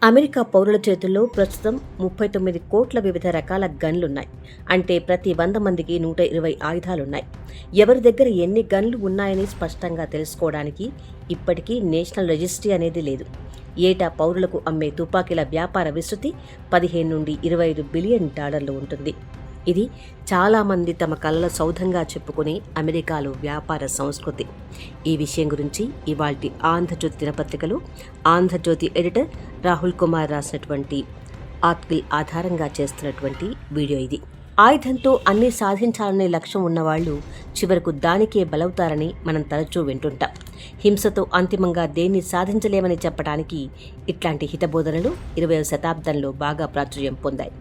America పౌరుల చేతుల్లో ప్రస్తుతం 39 కోట్ల వివిధ రకాల గన్లున్నాయి. అంటే ప్రతి 100 మందికి 120 ఆయుధాలున్నాయి. ఎవరి దగ్గర ఎన్ని గన్లు ఉన్నాయని స్పష్టంగా తెలుసుకోవడానికి ఇప్పటికీ నేషనల్ రిజిస్ట్రీ అనేది లేదు. ఏటా పౌరులకు అమ్మే తుపాకీల వ్యాపార విస్తృతి 15 నుండి 25 బిలియన్ డాలర్లు ఉంటుంది. ఇది చాలామంది తమ కలల సౌధంగా చెప్పుకునే అమెరికాలో వ్యాపార సంస్కృతి. ఈ విషయం గురించి ఇవాల్టి ఆంధ్రజ్యోతి దినపత్రికలో ఆంధ్రజ్యోతి ఎడిటర్ రాహుల్ కుమార్ రాసినటువంటి ఆర్టికల్ ఆధారంగా చేస్తున్నటువంటి వీడియో ఇది. ఆయుధంతో అన్నీ సాధించాలనే లక్ష్యం ఉన్నవాళ్లు చివరకు దానికే బలవుతారని మనం తరచూ వింటుంటాం. హింసతో అంతిమంగా దేన్ని సాధించలేమని చెప్పడానికి ఇట్లాంటి హితబోధనలు 20వ శతాబ్దంలో బాగా ప్రాచుర్యం పొందాయి.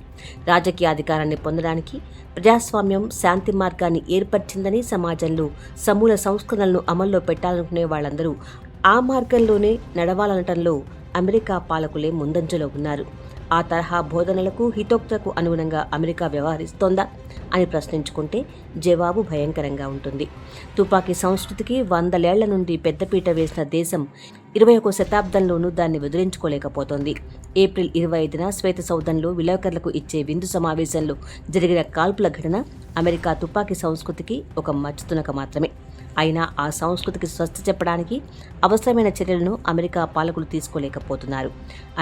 రాజకీయాధికారాన్ని పొందడానికి ప్రజాస్వామ్యం శాంతి మార్గాన్ని ఏర్పరిచిందని, సమాజంలో సమూల సంస్కరణలను అమల్లో పెట్టాలనుకునే వాళ్ళందరూ ఆ మార్గంలోనే నడవాలనటంలో అమెరికా పాలకులే ముందంజలో ఉన్నారు. ఆ తరహా బోధనలకు హితోక్తకు అనుగుణంగా అమెరికా వ్యవహరిస్తోందా అని ప్రశ్నించుకుంటే జవాబు భయంకరంగా ఉంటుంది. తుపాకీ సంస్కృతికి 100 ఏళ్ల నుండి పెద్దపీట వేసిన దేశం 21వ శతాబ్దంలోనూ దాన్ని వదిలించుకోలేకపోతోంది. ఏప్రిల్ 25న శ్వేత సౌధంలో విలేకరులకు ఇచ్చే విందు సమావేశంలో జరిగిన కాల్పుల ఘటన అమెరికా తుపాకీ సంస్కృతికి ఒక మచ్చుతునక మాత్రమే. అయినా ఆ సంస్కృతికి స్వస్తి చెప్పడానికి అవసరమైన చర్యలను అమెరికా పాలకులు తీసుకోలేకపోతున్నారు.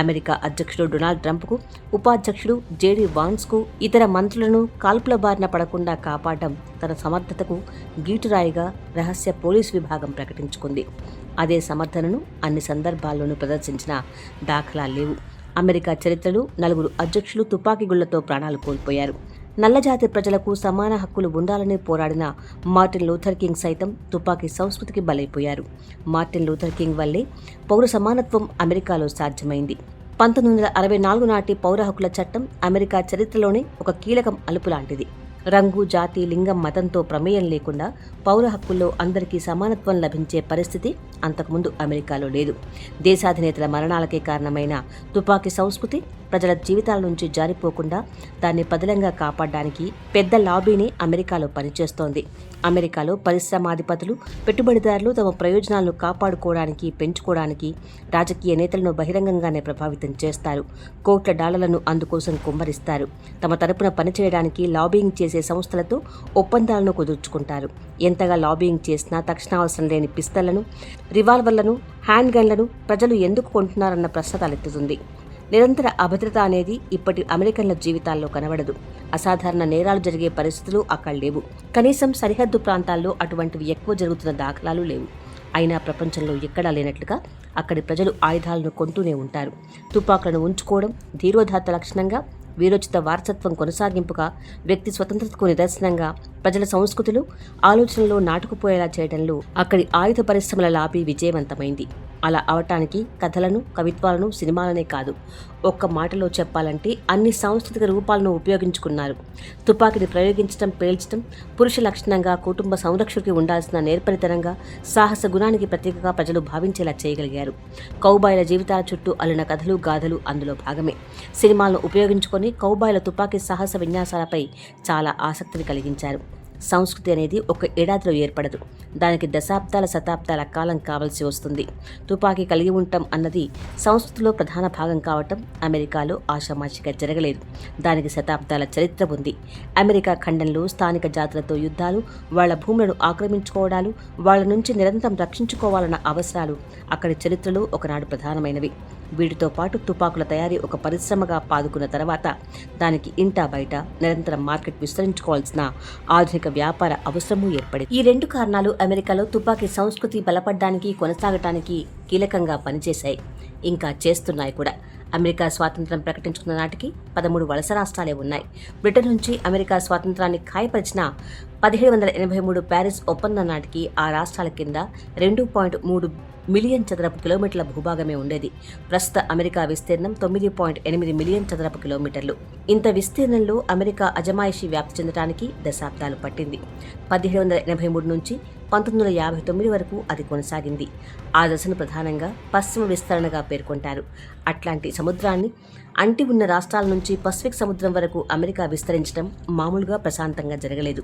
అమెరికా అధ్యక్షుడు డొనాల్డ్ ట్రంప్కు, ఉపాధ్యక్షుడు జేడీ వాన్స్కు, ఇతర మంత్రులను కాల్పుల బారిన పడకుండా కాపాడడం తన సమర్థతకు గీటురాయిగా రహస్య పోలీసు విభాగం ప్రకటించుకుంది. అదే సమర్థనను అన్ని సందర్భాల్లోనూ ప్రదర్శించిన దాఖలాలు లేవు. అమెరికా చరిత్రలో 4 అధ్యక్షులు తుపాకీ గుళ్లతో ప్రాణాలు కోల్పోయారు. నల్లజాతి ప్రజలకు సమాన హక్కులు ఉండాలని పోరాడిన మార్టిన్ లూథర్ కింగ్ సైతం తుపాకీ సంస్కృతికి బలైపోయారు. మార్టిన్ లూథర్ కింగ్ వల్లే పౌర సమానత్వం అమెరికాలో సాధ్యమైంది. 1964 నాటి పౌర హక్కుల చట్టం అమెరికా చరిత్రలోనే ఒక కీలకం అలుపు లాంటిది. రంగు, జాతి, లింగం, మతంతో ప్రమేయం లేకుండా పౌర హక్కుల్లో అందరికీ సమానత్వం లభించే పరిస్థితి అంతకుముందు అమెరికాలో లేదు. దేశాధినేతల మరణాలకే కారణమైన తుపాకీ సంస్కృతి ప్రజల జీవితాల నుంచి జారిపోకుండా దాన్ని పదిలంగా కాపాడడానికి పెద్ద లాబీని అమెరికాలో పనిచేస్తోంది. అమెరికాలో పరిశ్రమాధిపతులు, పెట్టుబడిదారులు తమ ప్రయోజనాలను కాపాడుకోవడానికి, పెంచుకోవడానికి రాజకీయ నేతలను బహిరంగంగానే ప్రభావితం చేస్తారు. కోట్ల డాలర్లను అందుకోసం కుమ్మరిస్తారు. తమ తరపున పనిచేయడానికి లాబింగ్ చేసే సంస్థలతో ఒప్పందాలను కుదుర్చుకుంటారు. ఎంతగా లాబింగ్ చేసినా తక్షణ అవసరం లేని పిస్తళ్లను, రివాల్వర్లను, హ్యాండ్ గన్లను ప్రజలు ఎందుకు కొంటున్నారన్న ప్రశ్న తలెత్తుతుంది. నిరంతర అభద్రత అనేది ఇప్పటి అమెరికన్ల జీవితాల్లో కనబడదు. అసాధారణ నేరాలు జరిగే పరిస్థితులు అక్కడ లేవు. కనీసం సరిహద్దు ప్రాంతాల్లో అటువంటివి ఎక్కువ జరుగుతున్న దాఖలాలు లేవు. అయినా ప్రపంచంలో ఎక్కడా లేనట్లుగా అక్కడి ప్రజలు ఆయుధాలను కొంటూనే ఉంటారు. తుపాకులను ఉంచుకోవడం ధీరోదాత్త లక్షణంగా, వీరోచిత వారసత్వం కొనసాగింపుగా, వ్యక్తి స్వతంత్రతకు నిదర్శనంగా ప్రజల సంస్కృతులు, ఆలోచనలో నాటుకుపోయేలా చేయడంలో అక్కడి ఆయుధ పరిశ్రమల లాబీ విజయవంతమైంది. అలా అవటానికి కథలను, కవిత్వాలను, సినిమాలనే కాదు, ఒక్క మాటలో చెప్పాలంటే అన్ని సాంస్కృతిక రూపాలను ఉపయోగించుకున్నారు. తుపాకీని ప్రయోగించడం, పేల్చడం పురుష లక్షణంగా, కుటుంబ సంరక్షణకి ఉండాల్సిన నేర్పరితనంగా, సాహస గుణానికి ప్రతీకగా ప్రజలు భావించేలా చేయగలిగారు. కౌబాయ్ల జీవితాల చుట్టూ అల్లిన కథలు, గాథలు అందులో భాగమే. సినిమాలను ఉపయోగించుకొని కౌబాయ్ల తుపాకీ సాహస విన్యాసాలపై చాలా ఆసక్తిని కలిగించారు. సంస్కృతి అనేది ఒక ఏడాదిలో ఏర్పడదు. దానికి దశాబ్దాల, శతాబ్దాల కాలం కావలసి వస్తుంది. తుపాకీ కలిగి ఉండటం అన్నది సంస్కృతిలో ప్రధాన భాగం కావటం అమెరికాలో ఆషామాషిగా జరగలేదు. దానికి శతాబ్దాల చరిత్ర ఉంది. అమెరికా ఖండంలో స్థానిక జాతులతో యుద్ధాలు, వాళ్ల భూములను ఆక్రమించుకోవడాలు, వాళ్ల నుంచి నిరంతరం రక్షించుకోవాలన్న అవసరాలు అక్కడి చరిత్రలో ఒకనాడు ప్రధానమైనవి. వీటితో పాటు తుపాకుల తయారీ ఒక పరిశ్రమగా పాదుకున్న తర్వాత దానికి ఇంటా బయట నిరంతరం మార్కెట్ విస్తరించుకోవాల్సిన ఆధునిక వ్యాపార అవసరమూ ఏర్పడింది. ఈ 2 కారణాలు అమెరికాలో తుపాకీ సంస్కృతి బలపడడానికి, కొనసాగటానికి కీలకంగా పనిచేశాయి. ఇంకా చేస్తున్నాయి కూడా. అమెరికా స్వాతంత్రం ప్రకటించుకున్న నాటికి 13 వలస రాష్ట్రాలే ఉన్నాయి. బ్రిటన్ నుంచి అమెరికా స్వాతంత్రాన్ని ఖాయపరిచిన 1783 ప్యారిస్ ఒప్పందం నాటికి ఆ రాష్ట్రాల కింద 2.3 మిలియన్ చదరపు కిలోమీటర్ల భూభాగమే ఉండేది. ప్రస్తుత అమెరికా విస్తీర్ణం 9.8 మిలియన్ చదరపు కిలోమీటర్లు. ఇంత విస్తీర్ణంలో అమెరికా అజమాయిషీ వ్యాప్తి చెందడానికి దశాబ్దాలు పట్టింది. 1783 నుంచి 1959 వరకు అది కొనసాగింది. ఆ దశను ప్రధానంగా పశ్చిమ విస్తరణగా పేర్కొంటారు. అట్లాంటి సముద్రాన్ని అంటి ఉన్న రాష్ట్రాల నుంచి పసిఫిక్ సముద్రం వరకు అమెరికా విస్తరించడం మామూలుగా ప్రశాంతంగా జరగలేదు.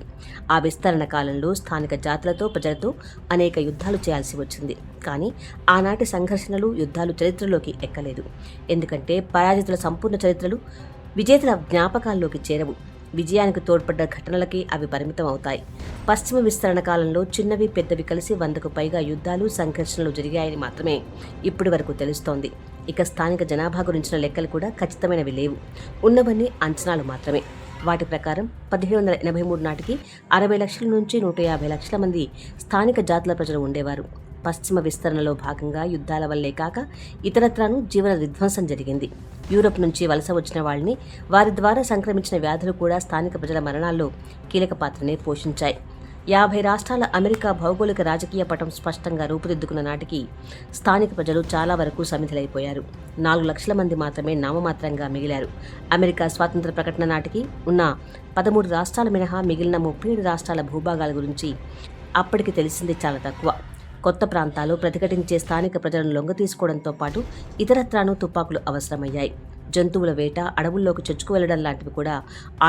ఆ విస్తరణ కాలంలో స్థానిక జాతులతో ప్రజలతో అనేక యుద్ధాలు చేయాల్సి వచ్చింది. కానీ ఆనాటి సంఘర్షణలు, యుద్ధాలు చరిత్రలోకి ఎక్కలేదు. ఎందుకంటే పరాజితుల సంపూర్ణ చరిత్రలు విజేతల జ్ఞాపకాల్లోకి చేరవు. విజయానికి తోడ్పడ్డ ఘటనలకే అవి పరిమితం అవుతాయి. పశ్చిమ విస్తరణ కాలంలో చిన్నవి పెద్దవి కలిసి 100కు పైగా యుద్ధాలు, సంఘర్షణలు జరిగాయని మాత్రమే ఇప్పటి వరకు తెలుస్తోంది. ఇక స్థానిక జనాభా గురించిన లెక్కలు కూడా ఖచ్చితమైనవి లేవు. ఉన్నవన్నీ అంచనాలు మాత్రమే. వాటి ప్రకారం 1783 నాటికి 60 లక్షల నుంచి 150 లక్షల మంది స్థానిక జాతుల ప్రజలు ఉండేవారు. పశ్చిమ విస్తరణలో భాగంగా యుద్ధాల వల్లే కాక ఇతరత్రాను జీవన విధ్వంసం జరిగింది. యూరప్ నుంచి వలస వచ్చిన వాళ్ళని, వారి ద్వారా సంక్రమించిన వ్యాధులు కూడా స్థానిక ప్రజల మరణాల్లో కీలక పాత్రనే పోషించాయి. 50 రాష్ట్రాల అమెరికా భౌగోళిక రాజకీయ పటం స్పష్టంగా రూపుదిద్దుకున్న నాటికి స్థానిక ప్రజలు చాలా వరకు సమిధులైపోయారు. 4 లక్షల మంది మాత్రమే నామమాత్రంగా మిగిలారు. అమెరికా స్వాతంత్ర ప్రకటన నాటికి ఉన్న 13 రాష్ట్రాలు మినహా మిగిలిన 37 రాష్ట్రాల భూభాగాల గురించి అప్పటికి తెలిసింది చాలా తక్కువ. కొత్త ప్రాంతాలు ప్రతిఘటించే స్థానిక ప్రజలను లొంగతీసుకోవడంతో పాటు ఇతరత్రాను తుపాకులు అవసరమయ్యాయి. జంతువుల వేట, అడవుల్లోకి చొచ్చుకు వెళ్లడం లాంటివి కూడా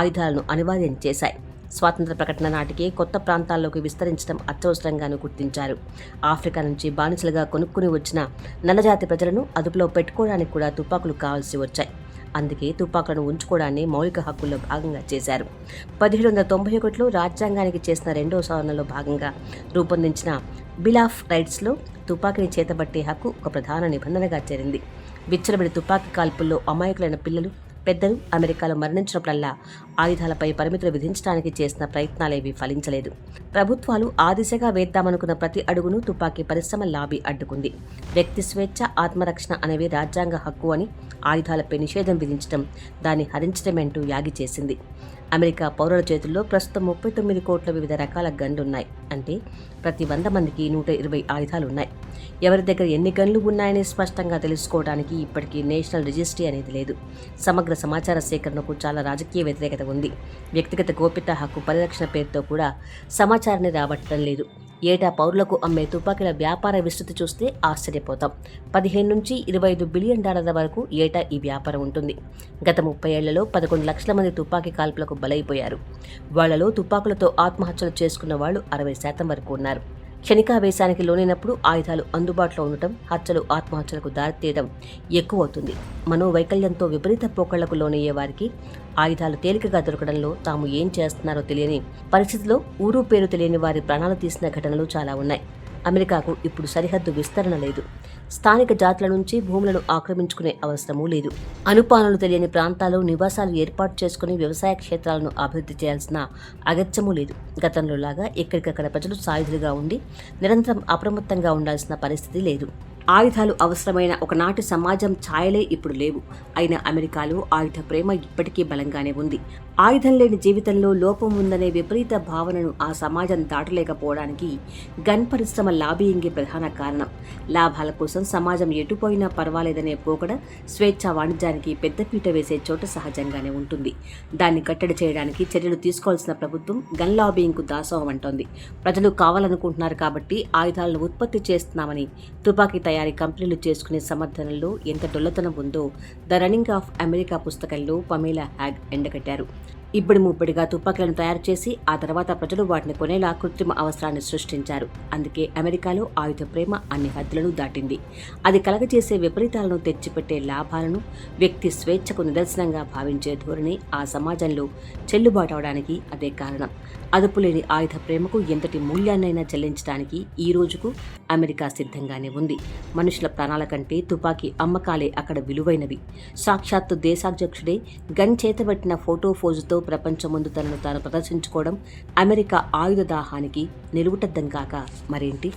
ఆయుధాలను అనివార్యం చేశాయి. స్వాతంత్ర ప్రకటన నాటికే కొత్త ప్రాంతాల్లోకి విస్తరించడం అత్యవసరంగాను గుర్తించారు. ఆఫ్రికా నుంచి బానిసలుగా కొనుక్కుని వచ్చిన నల్లజాతి ప్రజలను అదుపులో పెట్టుకోవడానికి కూడా తుపాకులు కావాల్సి వచ్చాయి. అందుకే తుపాకులను ఉంచుకోవడాన్ని మౌలిక హక్కుల్లో భాగంగా చేశారు. 1791లో రాజ్యాంగానికి చేసిన 2వ సవరణలో భాగంగా రూపొందించిన బిల్ ఆఫ్ రైట్స్లో తుపాకీని చేతబట్టే హక్కు ఒక ప్రధాన నిబంధనగా చేరింది. విచ్చలవిడి తుపాకీ కాల్పుల్లో అమాయకులైన పిల్లలు, పెద్దలు అమెరికాలో మరణించినప్పుడల్లా ఆయుధాలపై పరిమితులు విధించడానికి చేసిన ప్రయత్నాలేవీ ఫలించలేదు. ప్రభుత్వాలు ఆ దిశగా వేద్దామనుకున్న ప్రతి అడుగును తుపాకీ పరిశ్రమ లాబీ అడ్డుకుంది. వ్యక్తి స్వేచ్ఛ, ఆత్మరక్షణ అనేవి రాజ్యాంగ హక్కు అని ఆయుధాలపై నిషేధం విధించడం, దాన్ని హరించడమేంటూ యాగి చేసింది. అమెరికా పౌరుల చేతుల్లో ప్రస్తుతం 39 కోట్ల వివిధ రకాల గన్లున్నాయి. అంటే ప్రతి 100 మందికి 120 ఆయుధాలున్నాయి. ఎవరి దగ్గర ఎన్ని గన్లు ఉన్నాయని స్పష్టంగా తెలుసుకోవడానికి ఇప్పటికీ నేషనల్ రిజిస్ట్రీ అనేది లేదు. సమగ్ర సమాచార సేకరణకు చాలా రాజకీయ వ్యతిరేకత ఉంది. వ్యక్తిగత గోప్యతా హక్కు పరిరక్షణ పేరుతో కూడా సమాచారాన్ని రాబట్టడం లేదు. ఏటా పౌరులకు అమ్మే తుపాకీల వ్యాపార విస్తృతి చూస్తే ఆశ్చర్యపోతాం. 15 నుంచి 25 బిలియన్ డాలర్ల వరకు ఏటా ఈ వ్యాపారం ఉంటుంది. గత 30 ఏళ్లలో 11 లక్షల మంది తుపాకీ కాల్పులకు బలైపోయారు. వాళ్లలో తుపాకులతో ఆత్మహత్యలు చేసుకున్న వాళ్లు 60% వరకు ఉన్నారు. క్షణికావేశానికి లోనైనప్పుడు ఆయుధాలు అందుబాటులో ఉండటం, హత్యలు, ఆత్మహత్యలకు దారితీయడం ఎక్కువవుతుంది. మనోవైకల్యంతో విపరీత పోకళ్లకు లోనయ్యే వారికి ఆయుధాలు తేలికగా దొరకడంలో తాము ఏం చేస్తున్నారో తెలియని పరిస్థితిలో ఊరు పేరు తెలియని వారి ప్రాణాలు తీసిన ఘటనలు చాలా ఉన్నాయి. అమెరికాకు ఇప్పుడు సరిహద్దు విస్తరణ లేదు. స్థానిక జాతుల నుంచి భూములను ఆక్రమించుకునే అవసరమూ లేదు. అనుపానులు తెలియని ప్రాంతాల్లో నివాసాలు ఏర్పాటు చేసుకుని వ్యవసాయ క్షేత్రాలను అభివృద్ధి చేయాల్సిన అగత్యమూ లేదు. గతంలో లాగా ఎక్కడికక్కడ ప్రజలు సాయుధులుగా ఉండి నిరంతరం అప్రమత్తంగా ఉండాల్సిన పరిస్థితి లేదు. ఆయుధాలు అవసరమైన ఒకనాటి సమాజం ఛాయలే ఇప్పుడు లేవు. అయినా అమెరికాలో ఆయుధ ప్రేమ ఇప్పటికీ బలంగానే ఉంది. ఆయుధం లేని జీవితంలో లోపం ఉందనే విపరీత భావనను ఆ సమాజం దాటలేకపోవడానికి గన్ పరిశ్రమ లాబీయింగే ప్రధాన కారణం. లాభాల కోసం సమాజం ఎటుపోయినా పర్వాలేదనే పోకడ స్వేచ్ఛా వాణిజ్యానికి పెద్దపీట వేసే చోట సహజంగానే ఉంటుంది. దాన్ని కట్టడి చేయడానికి చర్యలు తీసుకోవాల్సిన ప్రభుత్వం గన్ లాబీయింగ్కు దాసోహం అంటోంది. ప్రజలు కావాలనుకుంటున్నారు కాబట్టి ఆయుధాలను ఉత్పత్తి చేస్తున్నామని తుపాకీ తయారీ కంపెనీలు చేసుకునే సమర్థనలో ఎంత డొల్లతనం ఉందో ద రన్నింగ్ ఆఫ్ అమెరికా పుస్తకంలో పమేలా హ్యాగ్ ఎండగట్టారు. ఇబ్బడి ముబ్బడిగా తుపాకీలను తయారు చేసి ఆ తర్వాత ప్రజలు వాటిని కొనేలా కృత్రిమ అవసరాన్ని సృష్టించారు. అందుకే అమెరికాలో ఆయుధ ప్రేమ అన్ని హద్దులను దాటింది. అది కలగజేసే విపరీతాలను తెచ్చిపెట్టే లాభాలను వ్యక్తి స్వేచ్ఛకు నిదర్శనంగా భావించే ధోరణి ఆ సమాజంలో చెల్లుబాటు అవడానికి అదే కారణం. అదుపులేని ఆయుధ ప్రేమకు ఎంతటి మూల్యాన్నైనా చెల్లించడానికి ఈ రోజుకు అమెరికా సిద్ధంగానే ఉంది. మనుషుల ప్రాణాల కంటే తుపాకీ అమ్మకాలే అక్కడ విలువైనవి. సాక్షాత్తు దేశాధ్యక్షుడే గన్ చేతబట్టిన ఫోటో ఫోజుతో ప్రపంచం ముందు తనను తాను ప్రదర్శించుకోవడం అమెరికా ఆయుధ దాహానికి నిలువుటద్దం కాక మరేంటి?